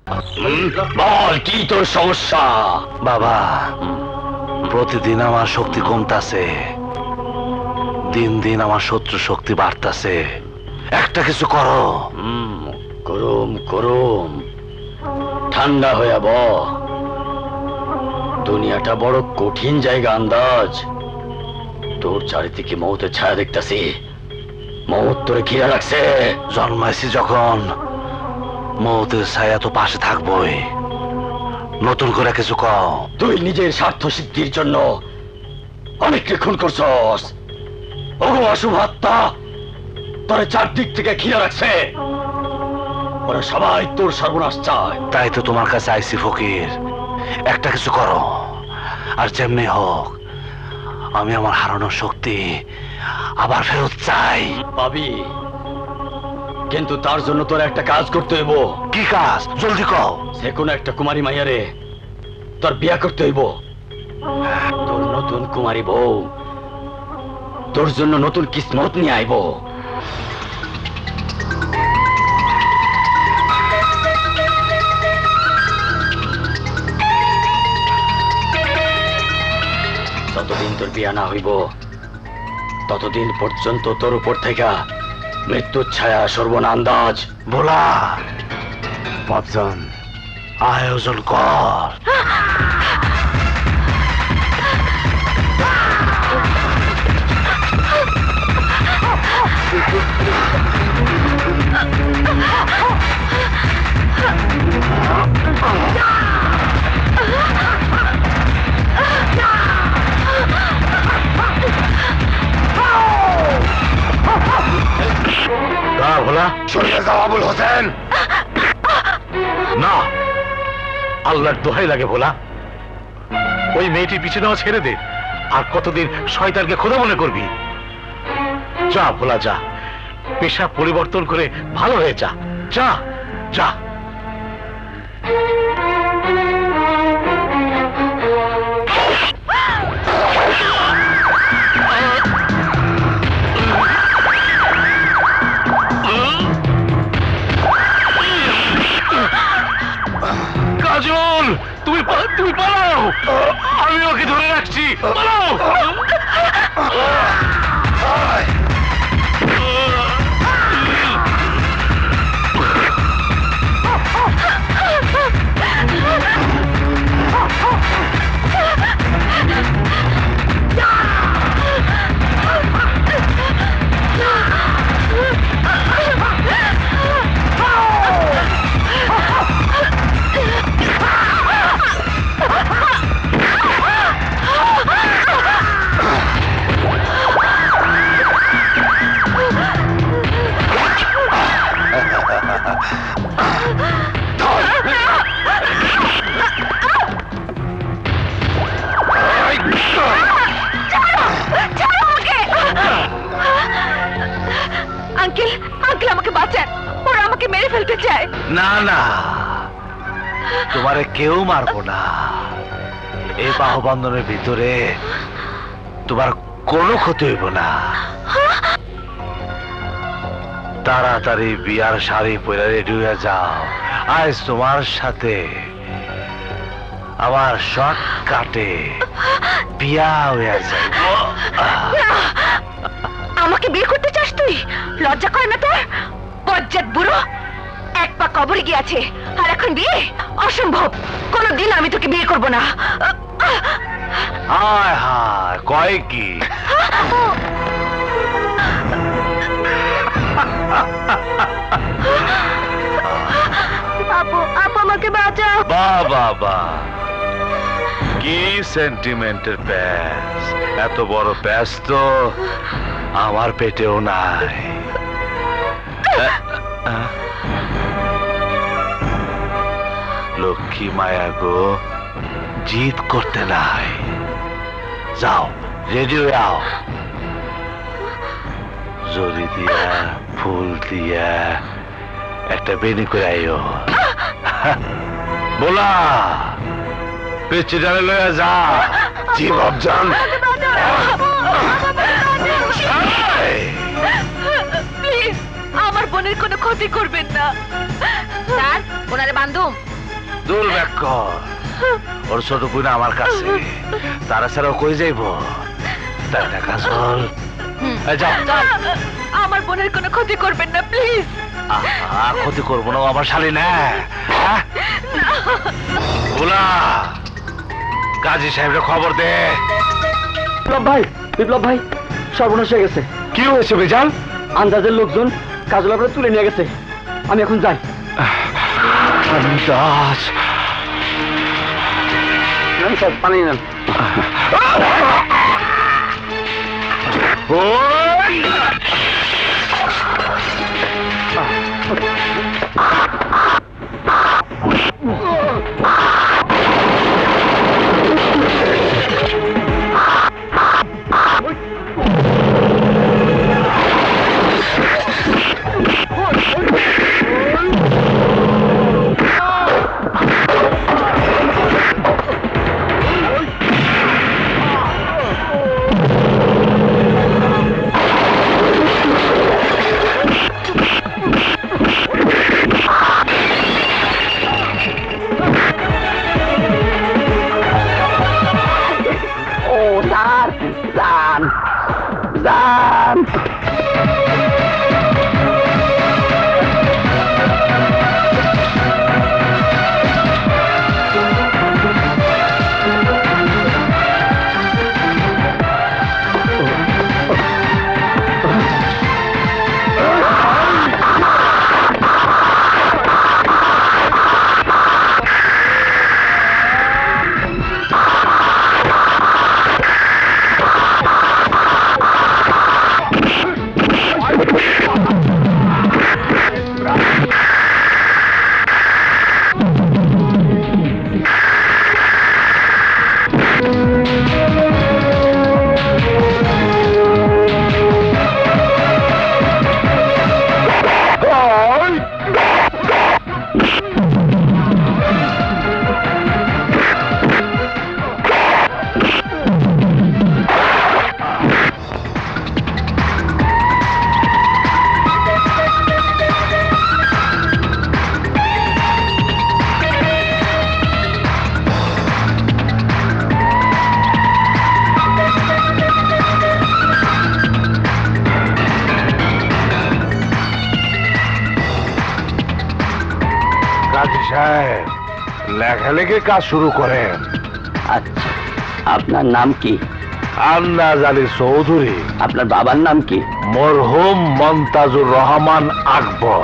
বল কি তোর সমস্যা? বাবা, প্রতিদিন আমার শক্তি কমতাছে, দিন দিন আমার শত্রু শক্তি বাড়তাছে। একটা কিছু করো। করুম করুম, ঠান্ডা হয়ে ব। দুনিয়াটা বড় কঠিন জায়গা আন্দাজ। তোর চারিদিকে মৌতের ছায়া দেখতাছি, মৌত তোরে ঘিরে রাখছে। জন্মাইছি যখন, মৌতের ছায়া তো পাশে থাকবই। নতুন করে কিছু কও। তুই নিজের স্বার্থ সিদ্ধির জন্য অনেককে খুন করছস। ওগো অশুভ আত্মা তোরে চারদিক থেকে ঘিরে রাখছে। ওরা সবাই তোর সর্বনাশ চায়। তাই তো তোমার কাছে আইসি ফকির, একটা কিছু করো। আর যেমনি হোক আমি আমার হারানোর শক্তি আবার ফেরত চাই। পাবি, কিন্তু তার জন্য তোর একটা কাজ করতে হইব। কি কাজ? জলদি কও। যে কোনো একটা কুমারী মাইয়ারে তোর বিয়া করতে হইব। তোর নতুন কুমারী বউ তোর জন্য নতুন কিসমত নিয়ে আইব। যতদিন তোর বিয়া না হইব ততদিন পর্যন্ত তোর উপর থেকে মৃত্যুর ছায়া সর্বনা আন্দাজ। ভোলা, বাপজন আয়োজন কর। ভোলা, সরে যাও আবুল হোসেন। না, আল্লাহর দোহাই লাগে ভোলা, ওই মেয়েটির পিছনে ছেড়ে দে। আর কতদিন শয়তানকে খোদা মনে করবি? যা ভোলা যা, পেশা পরিবর্তন করে ভালো হয়ে যা। যা যা। কাজল, তুমি পালাও, আমি ওকে ধরে রাখছি। পালাও। আঙ্কেল, আঙ্কেল আমাকে বাঁচান, ওরা আমাকে মেরে ফেলতে চায়। না না, তোমারে কেউ মারবো না। এই বাহুবন্ধনের ভিতরে তোমার কোনো ক্ষতি হইব না। তাড়াতাড়ি বিয়ার শাড়ি পরে রেডি হয়ে যাও। আজ তোমার সাথে আমার শর্ট কাটে বিয়া হয়ে যাইব। আমাকে বিয়ে করতে চাস তুই? লজ্জা করে না তোর? বজ্জাত বুড়ো, এক পা কবরে গিয়েছে আর এখন বিয়ে? অসম্ভব, কোনোদিন আমি তোকে বিয়ে করব না। হায় হায়, কয় কি? আপু, আপু আমাকে বাঁচাও। বাবা, কি সেন্টিমেন্টের প্যাচ! এত বড় প্যাচ তো আমার পেটেও নাই। লক্ষ্মী মায়া গো, জিদ করতে নাই। যাও, রেডি হয়ে আও। জরি দিয়া ফুল দিয়া একটা বেনি করে আইও। বলা পেছে ডালে লয়া যা। জি বাবজান, প্লিজ আমার বোনের কোনো ক্ষতি করবেন না। স্যার, ওনারে বান্ধুম। দূর ব্যাক কর। ওর ছোট বোন আমার কাছে, তারা ছাড়াও কই যাইব? তাই না কাজল? এই যাও। আমার বোনের কোনো ক্ষতি করবেন না প্লিজ। ক্ষতি করবো না, ও আমার শালী না। হ্যাঁ? ভোলা, গাজী সাহেবের খবর দে। বিপ্লব ভাই সর্বনাশ হয়ে গেছে। কি হয়েছে বেজাল? আন্দাজের লোকজন কাজল আপনারা তুলে নিয়ে গেছে। আমি এখন যাই। আন্দাজ? স্যার পানি নেন। গাজী সাহেব, লেখালেখি কাজ শুরু করেন। আচ্ছা, আপনার নাম কি? আন্দাজ আলী চৌধুরী। আপনার বাবার নাম কি? মরহুম মমতাজুর রহমান আকবর।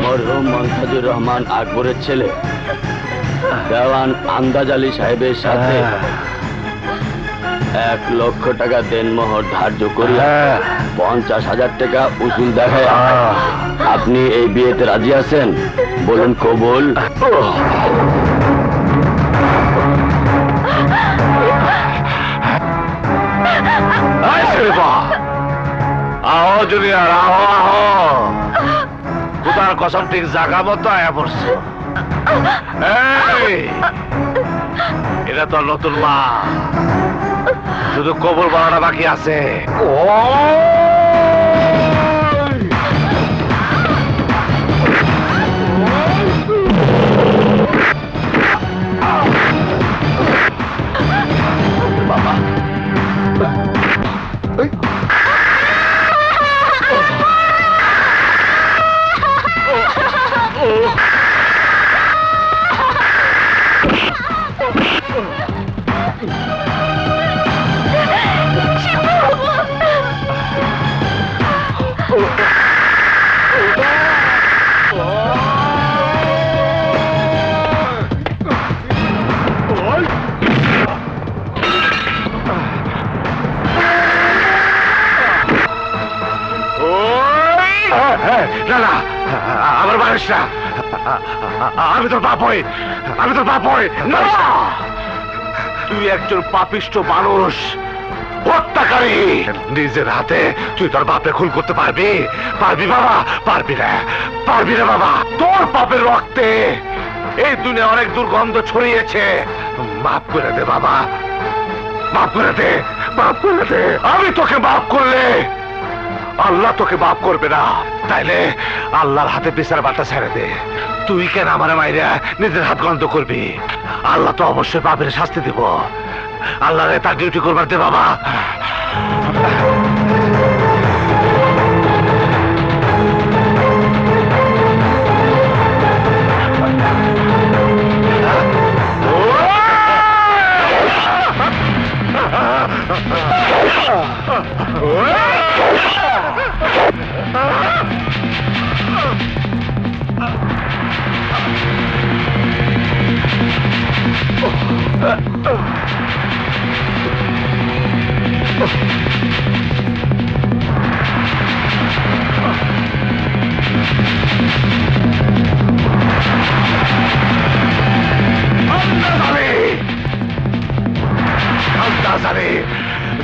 মরহুম মনতাজুর রহমান আকবরের ছেলে দেওয়ান আন্দাজ আলী সাহেবের সাথে 1 লক্ষ টাকা দেনমোহর ধার্য করিয়া 50,000 টাকা উসুল দেখায় আপনি এই বিয়েতে রাজি আছেন? বলুন কবুল। আহো জুনিয়র, আহো আহো। খুদার কসম ঠিক জায়গা মতো আয়া পড়ছে। এটা তো নতুন মা, শুধু কবুল বলাটা বাকি আছে। বাবা না না, আমার মানুষ না, আমি তোর বাপ হই, আমি তোর বাপ হই। না, তুই একজন পাপিষ্ঠ মানুষ, হত্যাকারী। নিজের হাতে তুই তোর বাপে খুন করতে পারবি? পারবি বাবা? পারবি না, পারবি না বাবা। তোর পাপের রক্তে এই দুনিয়া অনেক দুর্গন্ধ ছড়িয়েছে। মাফ করে দে বাবা, মাফ করে দে, মাফ করে দে। আমি তোকে মাফ করলে আল্লাহ তোকে মাফ করবে না, তাইলে আল্লাহর হাতে বিচার বাটা ছেড়ে দে। তুই কেন আমার মাইরা নিজের হাত গন্ধ করবি? আল্লাহ তো অবশ্যই পাপের শাস্তি দিব। আল্লাহরে তার ডিউটি করবার দে বাবা।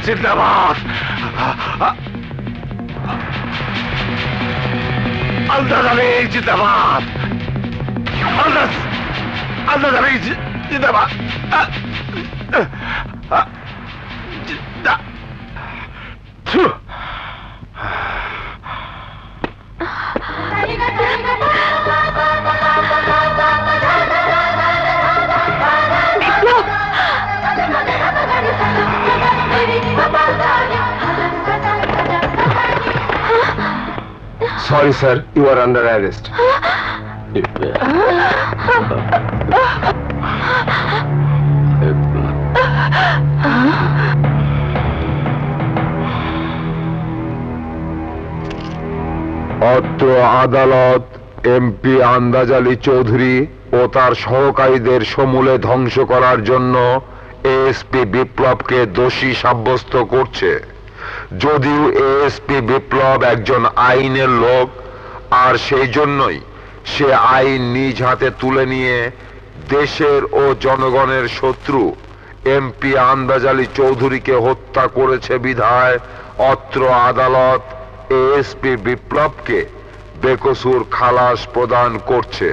জিন্দাবাদ, আলতাজ আলী জিন্দাবাদ, আলতাজ আলী জিন্দাবাদ। Sorry, sir. You are under arrest. অত্র আদালত এমপি আন্দাজ আলী চৌধুরী ও তার সহকারীদের সমূলে ধ্বংস করার জন্য এএসপি বিপ্লবকে দোষী সাব্যস্ত করছে। যদিও এএসপি বিপ্লব একজন আইনের লোক, আর সেই জন্যই সে আইন নিজ হাতে তুলে নিয়ে দেশের ও জনগণের শত্রু এমপি আন্দাজ আলী চৌধুরীকে হত্যা করেছে বিধায় অত্র আদালত এএসপি বিপ্লবকে বেকসুর খালাস প্রদান করছে।